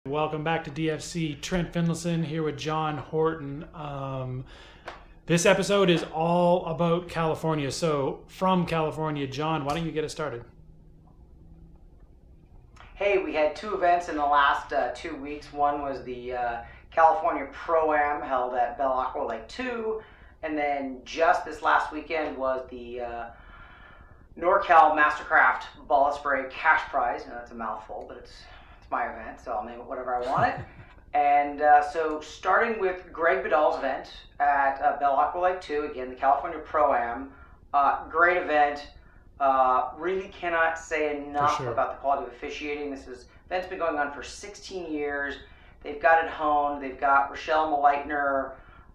Welcome back to DFC. Trent Finlayson here with John Horton. This episode is all about California. So from California, John, why don't you get us started? Hey, we had two events in the last 2 weeks. One was the California Pro-Am held at Belle Aqua Lake 2. And then just this last weekend was the NorCal Mastercraft Ball Spray Cash Prize. I know that's a mouthful, but it's my event, so I'll name it whatever I want it. And so starting with Greg Vidal's event at Belle Aqua Lake 2, again, the California Pro-Am. Great event. Really cannot say enough about the quality of officiating. Event's been going on for 16 years. They've got it honed. They've got Rochelle Maleitner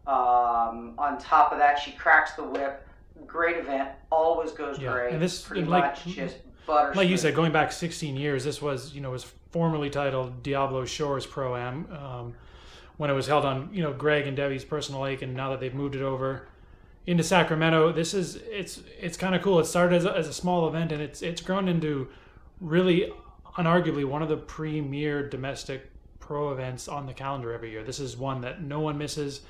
on top of that. She cracks the whip. Great event. Always goes great. And this pretty much just butter. Like you said, going back 16 years, this was was formerly titled Diablo Shores Pro-Am when it was held on Greg and Debbie's personal lake, and now that they've moved it over into Sacramento, it's kind of cool. It started as a small event, and it's grown into really unarguably one of the premier domestic pro events on the calendar every year. This is one that no one misses.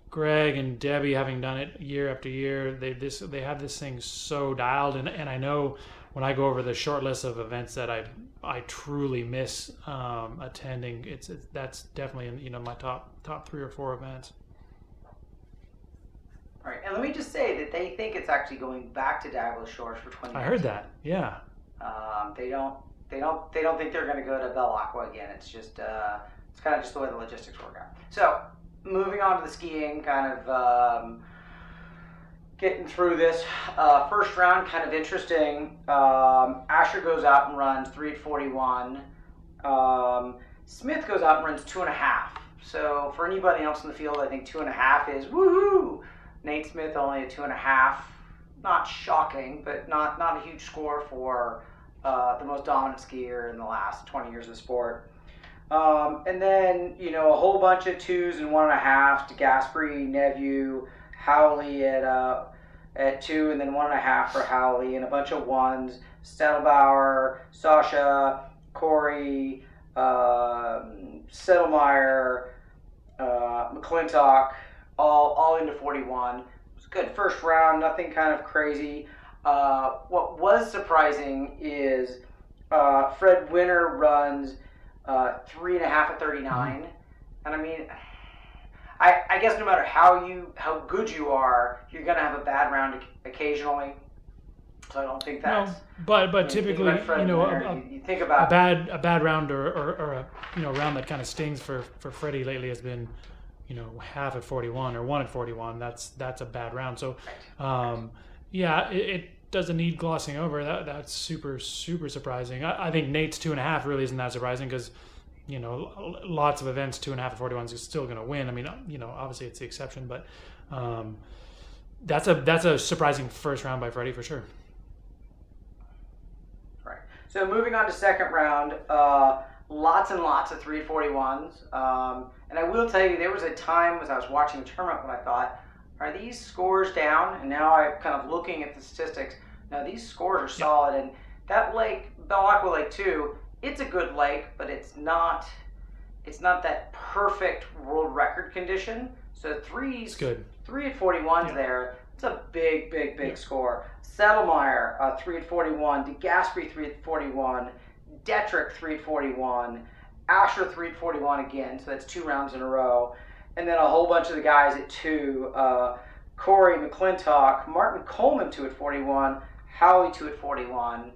Greg and Debbie, having done it year after year, they have this thing so dialed, and I know when I go over the short list of events that I truly miss attending, that's definitely in my top 3 or 4 events. All right, and let me just say that they think it's actually going back to Diablo Shores for 20 years. I heard that. Yeah. They don't think they're going to go to Belle Aqua again. It's just it's kind of just the way the logistics work out. So moving on to the skiing, kind of getting through this first round, kind of interesting. Asher goes out and runs 3:41. Smith goes out and runs 2.5. So for anybody else in the field, I think 2.5 is woohoo. Nate Smith only at 2.5. Not shocking, but not a huge score for the most dominant skier in the last 20 years of the sport. And then, a whole bunch of 2s and 1.5 to Gaspry, Nevu, Howley at 2, and then 1.5 for Howley, and a bunch of 1s. Stettelbauer, Sasha, Corey, Settlemeyer, McClintock, all into 41. It was a good first round, nothing kind of crazy. What was surprising is Fred Winter runs 3.5 at 39. And I mean, I guess no matter how good you are, you're going to have a bad round occasionally. So I don't think that's... No, but typically, you think about a bad round or a round that kind of stings for Freddie lately has been half at 41 or 1 at 41. That's a bad round. So it doesn't need glossing over. That's super surprising. I think Nate's 2.5 really isn't that surprising because lots of events 2.5 at 41 is still going to win. I mean, obviously it's the exception, but that's a surprising first round by Freddie for sure. Right. So moving on to second round, lots and lots of 341s. And I will tell you, there was a time as I was watching the tournament when I thought, are these scores down? And now I'm kind of looking at the statistics. Now these scores are solid, and that lake, Belle Aqua Lake 2, it's a good lake, but it's not that perfect world record condition. So 3's good. 3 at 41's there. It's a big score. Settlemeyer 3 at 41. DeGasperi 3 at 41. Detrick 3 at 41. Asher 3 at 41 again. So that's 2 rounds in a row. And then a whole bunch of the guys at 2. Corey McClintock, Martin Coleman 2 at 41. Howley 2 at 41.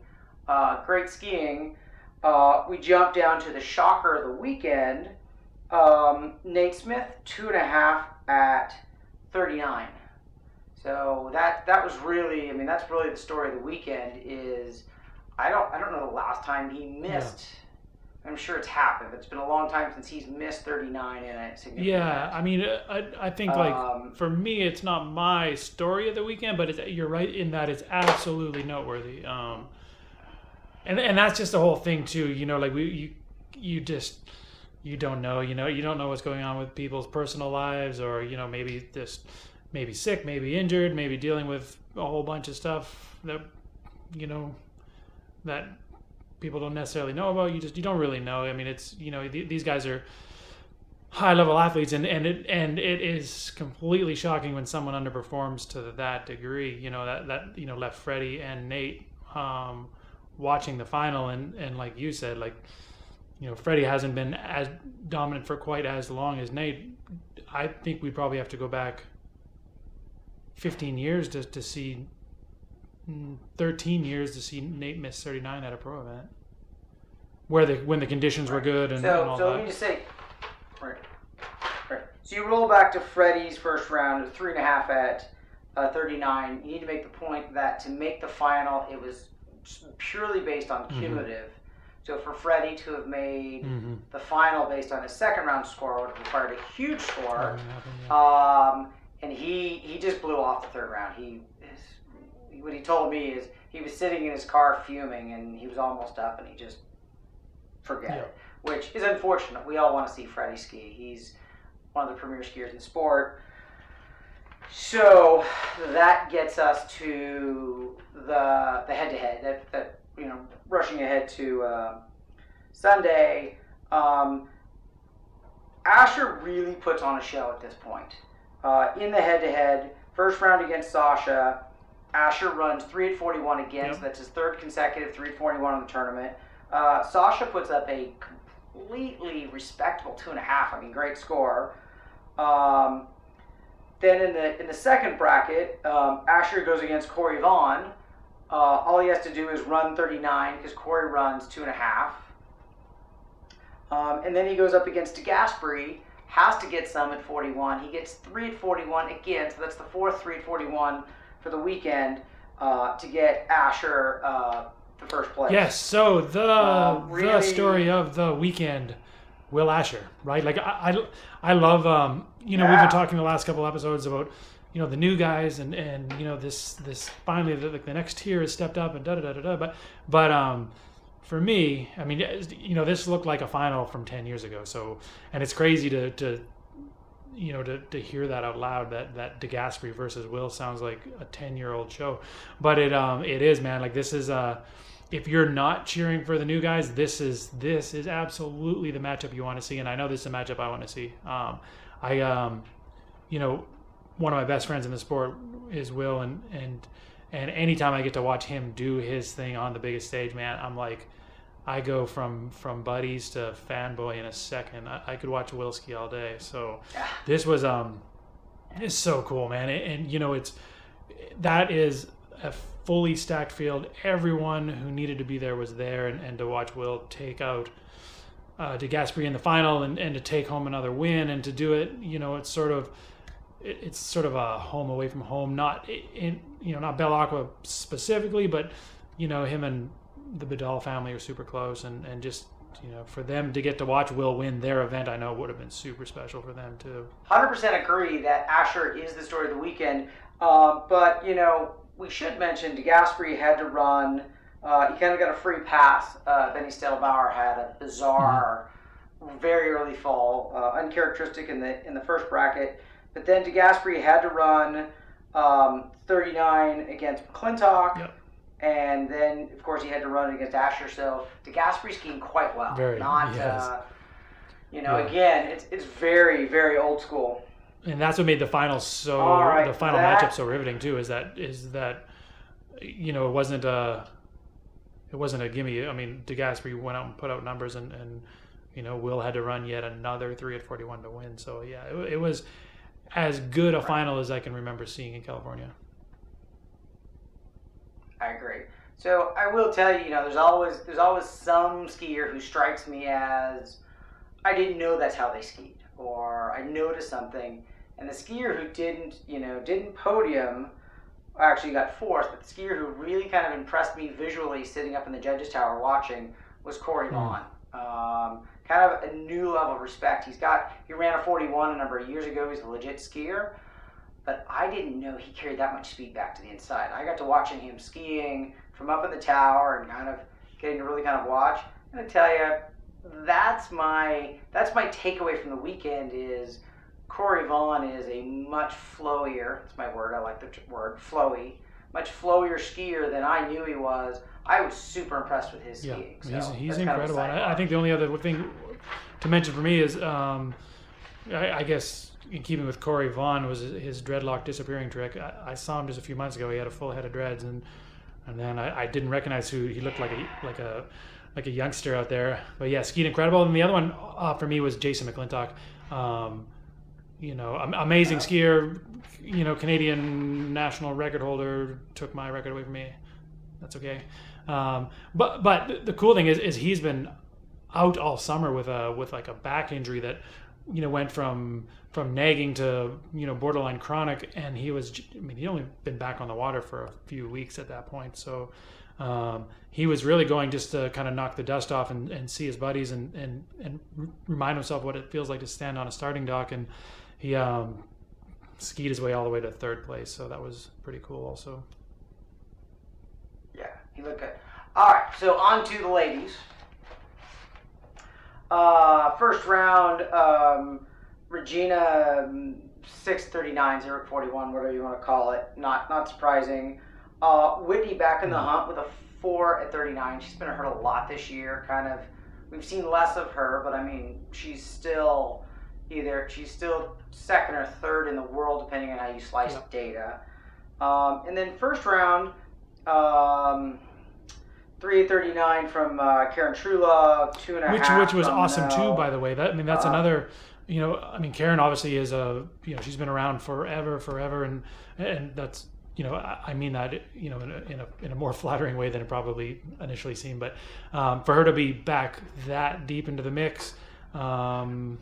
Great skiing. We jump down to the shocker of the weekend. Nate Smith 2.5 at 39. So that was really, that's really the story of the weekend. Is I don't know the last time he missed. Yeah. I'm sure it's happened, but it's been a long time since he's missed 39 in a significant event. I think for me, it's not my story of the weekend, but you're right in that it's absolutely noteworthy. And that's just the whole thing too. You don't know. You don't know what's going on with people's personal lives, or maybe sick, maybe injured, maybe dealing with a whole bunch of stuff that that people don't necessarily know about. You don't really know. I mean, it's these guys are high level athletes, and it is completely shocking when someone underperforms to that degree. That left Freddie and Nate watching the final, and like you said, like Freddie hasn't been as dominant for quite as long as Nate. I think we probably have to go back 15 years to see 13 years to see Nate miss 39 at a pro event, when the conditions were good and all so that. let me just say, right. So you roll back to Freddie's first round, 3.5 at 39. You need to make the point that to make the final, it was purely based on cumulative. So for Freddie to have made the final based on his second round score would have required a huge score. And he just blew off the third round. What he told me is he was sitting in his car fuming, and he was almost up, and he just forget it, which is unfortunate. We all want to see Freddie ski. He's one of the premier skiers in sport. So that gets us to the head-to-head. That rushing ahead to Sunday. Asher really puts on a show at this point. In the head-to-head, first round against Sasha, Asher runs 3 at 41 again, so that's his third consecutive 3 at 41 in the tournament. Sasha puts up a completely respectable 2.5. I mean, great score. Then in the second bracket, Asher goes against Corey Vaughn. All he has to do is run 39 because Corey runs 2.5. And then he goes up against DeGaspery, has to get some at 41. He gets 3 at 41 again, so that's the fourth 3 at 41 for the weekend to get Asher the first place. Yes, so the story of the weekend, Will Asher, right? Like I love we've been talking the last couple episodes about the new guys and this finally the next tier has stepped up and but for me, I mean, this looked like a final from 10 years ago. So, and it's crazy to hear that out loud, that DeGaspery versus Will sounds like a 10-year-old show, but it is, man. Like, this is if you're not cheering for the new guys, this is absolutely the matchup you want to see, and I know this is a matchup I want to see. One of my best friends in the sport is Will, and anytime I get to watch him do his thing on the biggest stage, man, I'm like, I go from buddies to fanboy in a second. I could watch Will ski all day. So this was it's so cool, man. And that is a fully stacked field. Everyone who needed to be there was there, and to watch Will take out DeGaspery in the final and to take home another win and to do it, it's sort of a home away from home, not Belle Aqua specifically, but him and the Bedell family are super close, and just for them to get to watch Will win their event, I know it would have been super special for them too. 100% agree that Asher is the story of the weekend, but we should mention DeGaspery had to run. He kind of got a free pass. Benny Stelbauer had a bizarre, very early fall, uncharacteristic in the first bracket. But then DeGaspery had to run 39 against McClintock, and then of course he had to run against Asher. So DeGaspery's skiing quite well. Again, it's very, very old school. And that's what made the final matchup so riveting too. Is that it wasn't a gimme. I mean, DeGaspery went out and put out numbers, and Will had to run yet another 3 at 41 to win. So yeah, it was as good a final as I can remember seeing in California. I agree. So I will tell you, there's always some skier who strikes me as, I didn't know that's how they skied, or I noticed something. And the skier who didn't podium, actually got fourth, but the skier who really kind of impressed me visually sitting up in the judges tower watching was Corey Vaughn. Kind of a new level of respect. He ran a 41 a number of years ago. He's a legit skier, but I didn't know he carried that much speed back to the inside. I got to watching him skiing from up in the tower and kind of getting to really kind of watch. I'm gonna tell you, that's my takeaway from the weekend is Corey Vaughn is a much flowier, that's my word, I like the word, flowy, much flowier skier than I knew he was I was super impressed with his Yeah, skiing. So he's that's kind of a incredible. And I sidebar. think the only other thing to mention for me is, I guess in keeping with Corey Vaughn, was his dreadlock disappearing trick. I saw him just a few months ago. He had a full head of dreads, and then I didn't recognize who he looked like a youngster out there. But yeah, skied incredible. And the other one for me was Jason McClintock. Amazing skier. Canadian national record holder, took my record away from me. That's okay. But the cool thing is he's been out all summer with like a back injury that went from nagging to borderline chronic, and he'd only been back on the water for a few weeks at that point. So he was really going just to kind of knock the dust off and see his buddies and remind himself what it feels like to stand on a starting dock, and he skied his way all the way to third place. So that was pretty cool also. Yeah, he looked good. All right, so on to the ladies. First round, Regina 6:39, 0:41, whatever you want to call it. Not surprising. Whitney back in the hunt with a 4:39. She's been hurt a lot this year. Kind of, we've seen less of her, but I mean, she's still second or third in the world, depending on how you slice data. And then first round, 3:39 from Karen Trulove, 2.5. Which was awesome too, by the way. That's another. Karen obviously is she's been around forever, and that's I mean that in a more flattering way than it probably initially seemed. But for her to be back that deep into the mix, I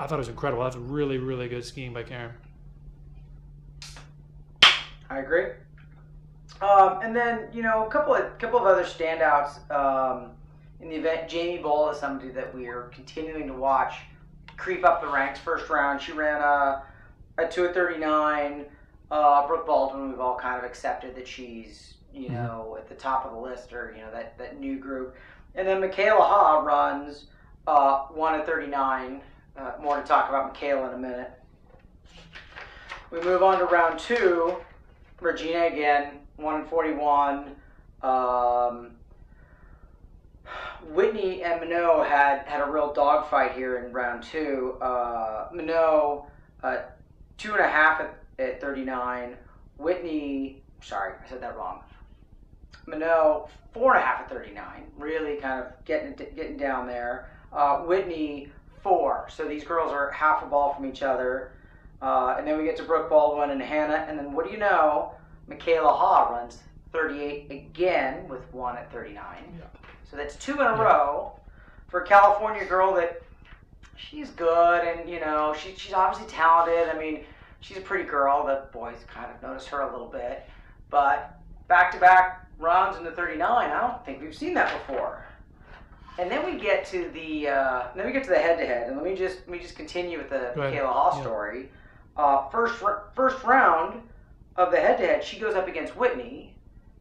thought it was incredible. That's really, really good skiing by Karen. I agree. And then a couple of other standouts in the event. Jamie Bull is somebody that we are continuing to watch creep up the ranks. First round, she ran a 2:39. Brooke Baldwin, we've all kind of accepted that she's at the top of the list, or that new group. And then Michaela Ha runs 1:39. More to talk about Michaela in a minute. We move on to round two. Regina again, 1:41. Whitney and Minot had a real dogfight here in round two. Minot 2.5 at 39. Whitney, sorry, I said that wrong. Minot 4.5 at 39. Really kind of getting down there. Whitney 4. So these girls are half a ball from each other. And then we get to Brooke Baldwin and Hannah. And then what do you know? Michaela Ha runs 38 again with 1 at 39. Yeah. So that's 2 in a row for a California girl that she's good, and she's obviously talented. I mean, she's a pretty girl. The boys kind of notice her a little bit. But back-to-back runs into 39, I don't think we've seen that before. And then we get to the head-to-head, and let me just continue with the Michaela Ha story. First round of the head-to-head, she goes up against Whitney,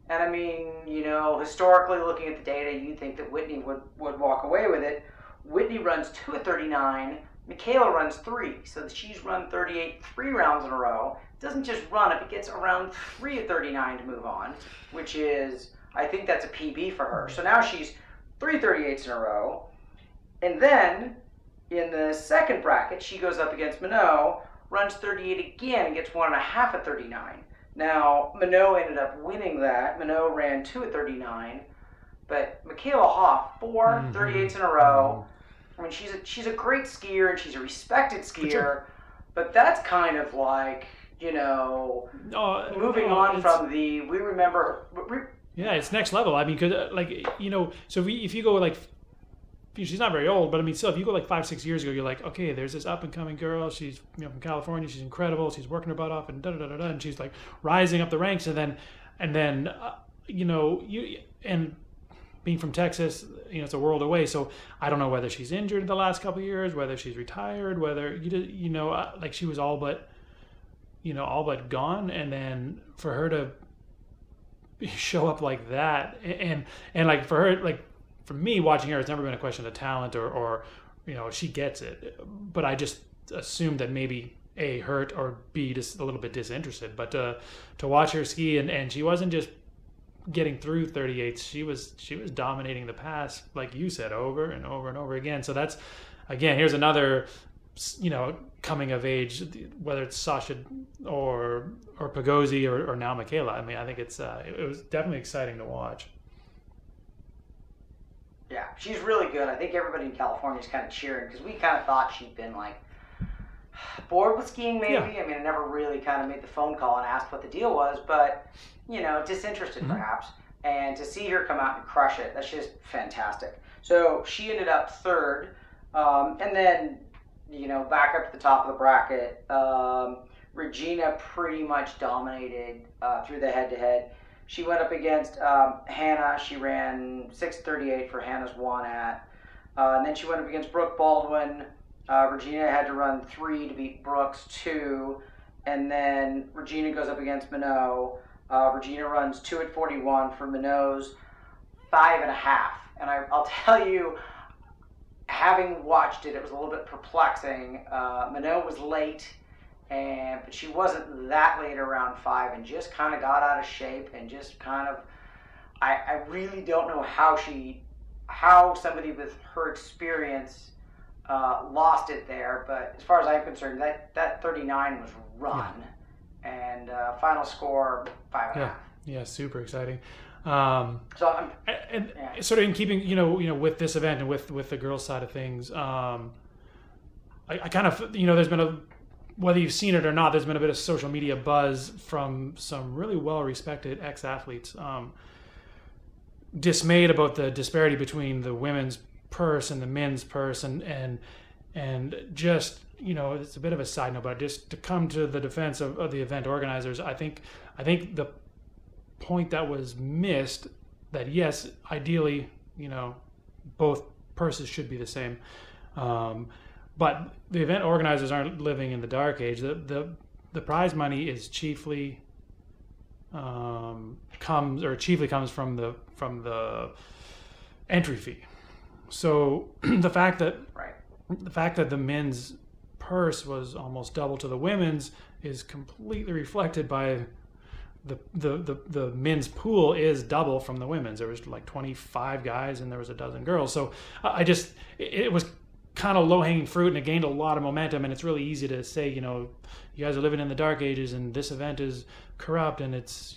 and I mean, historically looking at the data, you'd think that Whitney would walk away with it. Whitney runs 2 at 39. Michaela runs 3, so she's run 38 3 rounds in a row. Doesn't just run it, but gets around 3 at 39 to move on, which is, I think that's a PB for her. So now she's 3 38s in a row. And then, in the second bracket, she goes up against Minot, runs 38 again, and gets 1.5 at 39. Now, Minot ended up winning that. Minot ran 2 at 39. But Michaela Ha, 4 38s in a row. I mean, she's a great skier, and she's a respected skier. But that's kind of like, moving on from the, we remember... Yeah, it's next level. I mean, because so if you go like, she's not very old, but I mean, still, if you go like 5-6 years ago, you're like, okay, there's this up and coming girl. She's from California. She's incredible. She's working her butt off, and and she's like rising up the ranks, and then being from Texas, it's a world away. So I don't know whether she's injured the last couple of years, whether she's retired, whether like she was all but gone, and then for her to show up like that, and like for her, like for me watching her, it's never been a question of talent or she gets it, but I just assumed that maybe A, hurt, or B, just a little bit disinterested. But to watch her ski, and she wasn't just getting through 38s, she was dominating the pass, like you said, over and over and over again. So that's, again, here's another, coming of age, whether it's Sasha or Pogosy or now Michaela. I mean, I think it was definitely exciting to watch. Yeah, she's really good. I think everybody in California is kind of cheering because we kind of thought she'd been like bored with skiing, maybe. Yeah. I mean, I never really kind of made the phone call and asked what the deal was, but disinterested perhaps. And to see her come out and crush it, that's just fantastic. So she ended up third, and then back up to the top of the bracket. Regina pretty much dominated through the head-to-head. She went up against Hannah. She ran 6:38 for Hannah's 1 and then she went up against Brooke Baldwin. Regina had to run 3 to beat Brooke's 2. And then Regina goes up against Minot. Regina runs 2:41 for Minot's 5.5. And I'll tell you, having watched it, it was a little bit perplexing. Minot was late. But she wasn't that late around 5 and just kind of got out of shape and just kind of, I really don't know how somebody with her experience lost it there. But as far as I'm concerned, that 39 was run. And final score 5.5. Yeah, super exciting. So sort of in keeping, with this event and with the girls' side of things, I kind of, there's been whether you've seen it or not, there's been a bit of social media buzz from some really well-respected ex-athletes, dismayed about the disparity between the women's purse and the men's purse, and just, it's a bit of a side note, but just to come to the defense of the event organizers, I think the point that was missed, that yes, ideally, both purses should be the same. But the event organizers aren't living in the dark age. The prize money is chiefly comes from the entry fee. So the fact that the men's purse was almost double to the women's is completely reflected by the men's pool is double from the women's. There was like 25 guys and there was a dozen girls. So it was kind of low-hanging fruit, and it gained a lot of momentum, and it's really easy to say, you guys are living in the dark ages and this event is corrupt, and it's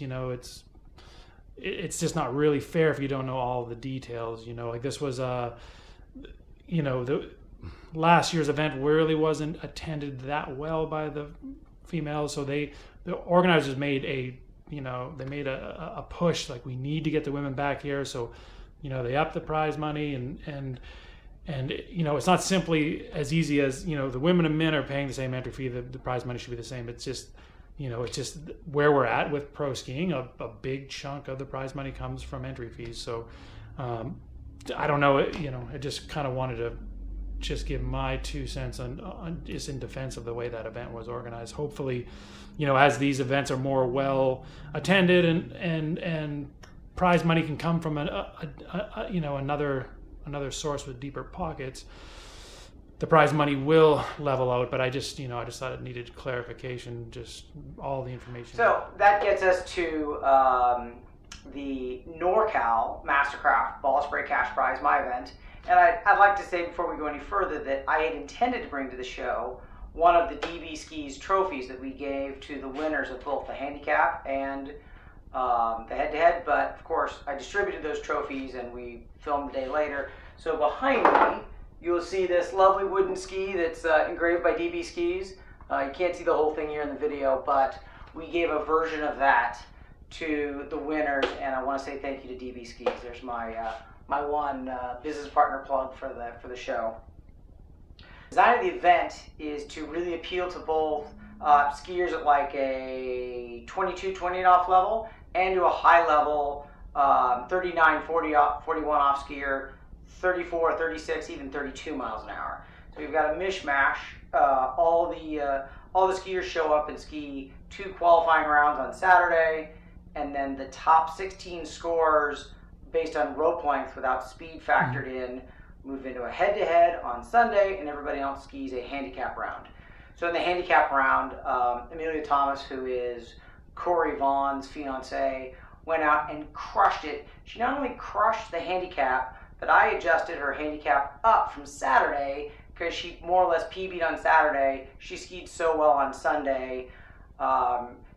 just not really fair if you don't know all the details. Like this was the last year's event really wasn't attended that well by the females, so the organizers made a push, like we need to get the women back here, so they upped the prize money, and it's not simply as easy as the women and men are paying the same entry fee, the prize money should be the same. It's just it's just where we're at with pro skiing. A big chunk of the prize money comes from entry fees. So I don't know, I just kind of wanted to just give my 2 cents on just in defense of the way that event was organized. Hopefully, as these events are more well attended and prize money can come from another source with deeper pockets, the prize money will level out. But I just thought it needed clarification, just all the information. So that gets us to the NorCal Mastercraft Ball Spray Cash Prize, my event. And I'd like to say before we go any further that I had intended to bring to the show one of the DB Skis trophies that we gave to the winners of both the handicap and the head-to-head, but of course I distributed those trophies and we filmed a day later. So behind me you'll see this lovely wooden ski that's engraved by DB Skis. You can't see the whole thing here in the video, but we gave a version of that to the winners, and I want to say thank you to DB Skis. There's my my one business partner plug for the show. The design of the event is to really appeal to both skiers at like a 22, 28 off level and to a high level 39, 40, 41 off skier, 34, 36, even 32 miles an hour. So we've got a mishmash. All the skiers show up and ski 2 qualifying rounds on Saturday, and then the top 16 scores based on rope length without speed factored in move into a head-to-head on Sunday, and everybody else skis a handicap round. So in the handicap round, Amelia Thomas, who is Corey Vaughn's fiance, went out and crushed it. She not only crushed the handicap, but I adjusted her handicap up from Saturday because she more or less PB'd on Saturday. She skied so well on Sunday.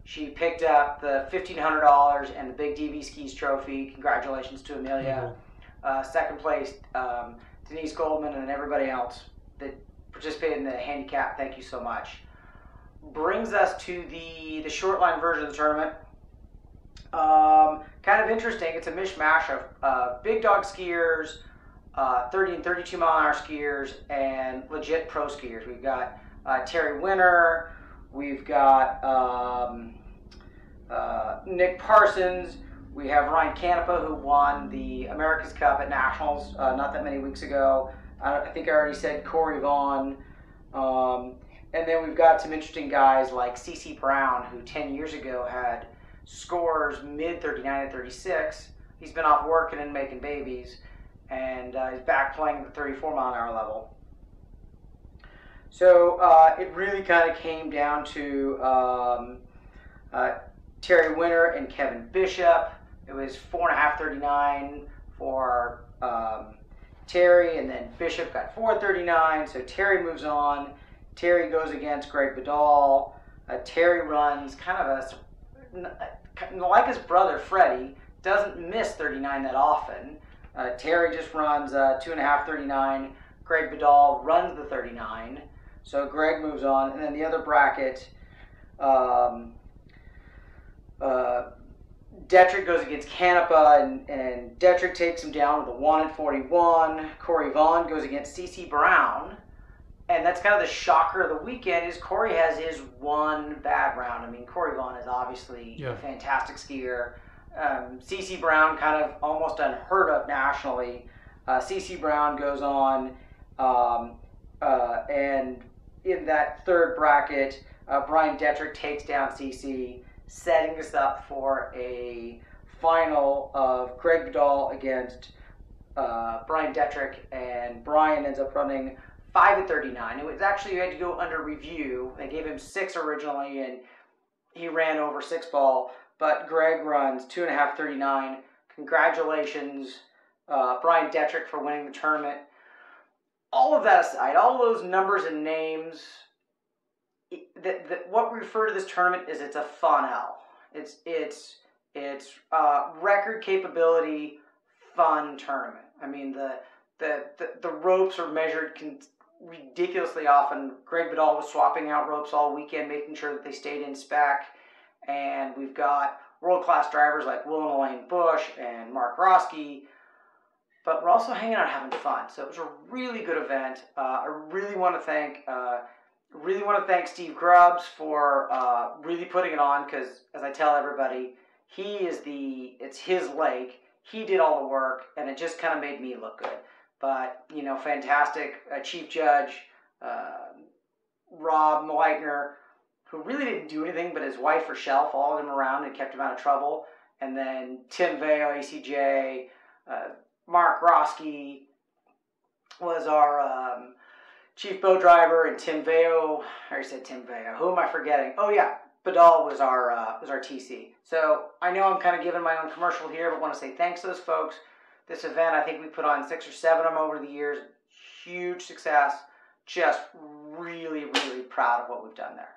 She picked up the $1,500 and the Big DV Skis trophy. Congratulations to Amelia. Second place, Denise Goldman, and everybody else that participated in the handicap. Thank you so much. Brings us to the short line version of the tournament. Kind of interesting. It's a mishmash of big dog skiers, 30 and 32 mile an hour skiers, and legit pro skiers. We've got Terry Winter. We've got Nick Parsons. We have Ryan Canepa, who won the America's Cup at Nationals not that many weeks ago. I think I already said Corey Vaughn. And then we've got some interesting guys like CeCe Brown, who 10 years ago had scores mid 39 and 36. He's been off working and making babies, and he's back playing at the 34 mile an hour level. So it really kind of came down to Terry Winter and Kevin Bishop. It was 4.539 for Terry, and then Bishop got 4.39. So Terry moves on. Terry goes against Greg Vidal. Terry runs kind of like his brother Freddie, doesn't miss 39 that often. Terry just runs 2.539. Greg Vidal runs the 39. So Greg moves on. And then the other bracket, Detrick goes against Canepa, and Detrick takes him down with a 1.41. Corey Vaughn goes against CeCe Brown. And that's kind of the shocker of the weekend is Corey has his one bad round. I mean, Corey Vaughn is obviously a fantastic skier. CeCe Brown kind of almost unheard of nationally. CeCe Brown goes on, and in that third bracket, Brian Detrick takes down CeCe, setting us up for a final of Greg Vidal against Brian Detrick, and Brian ends up running 5.39. It was actually, you had to go under review. They gave him 6 originally, and he ran over 6 ball. But Greg runs 2.539. Congratulations, Brian Detrick, for winning the tournament. All of that aside, all those numbers and names, what we refer to this tournament is it's a fun L. It's record capability, fun tournament. I mean, the ropes are measured ridiculously often. Greg Vidal was swapping out ropes all weekend, making sure that they stayed in spec. And we've got world-class drivers like Will and Elaine Bush and Mark Roski. But we're also hanging out having fun. So it was a really good event. I really want to thank Steve Grubbs for really putting it on, because as I tell everybody, it's his lake. He did all the work, and it just kind of made me look good. But, fantastic chief judge, Rob Mleitner, who really didn't do anything, but his wife, Rochelle, followed him around and kept him out of trouble. And then Tim Veo, ACJ, Mark Roski was our chief boat driver, and Tim Veo, I already said Tim Veo. Who am I forgetting? Oh, yeah. Vidal was our TC. So I know I'm kind of giving my own commercial here, but want to say thanks to those folks. This event, I think we put on 6 or 7 of them over the years. Huge success. Just really, really proud of what we've done there.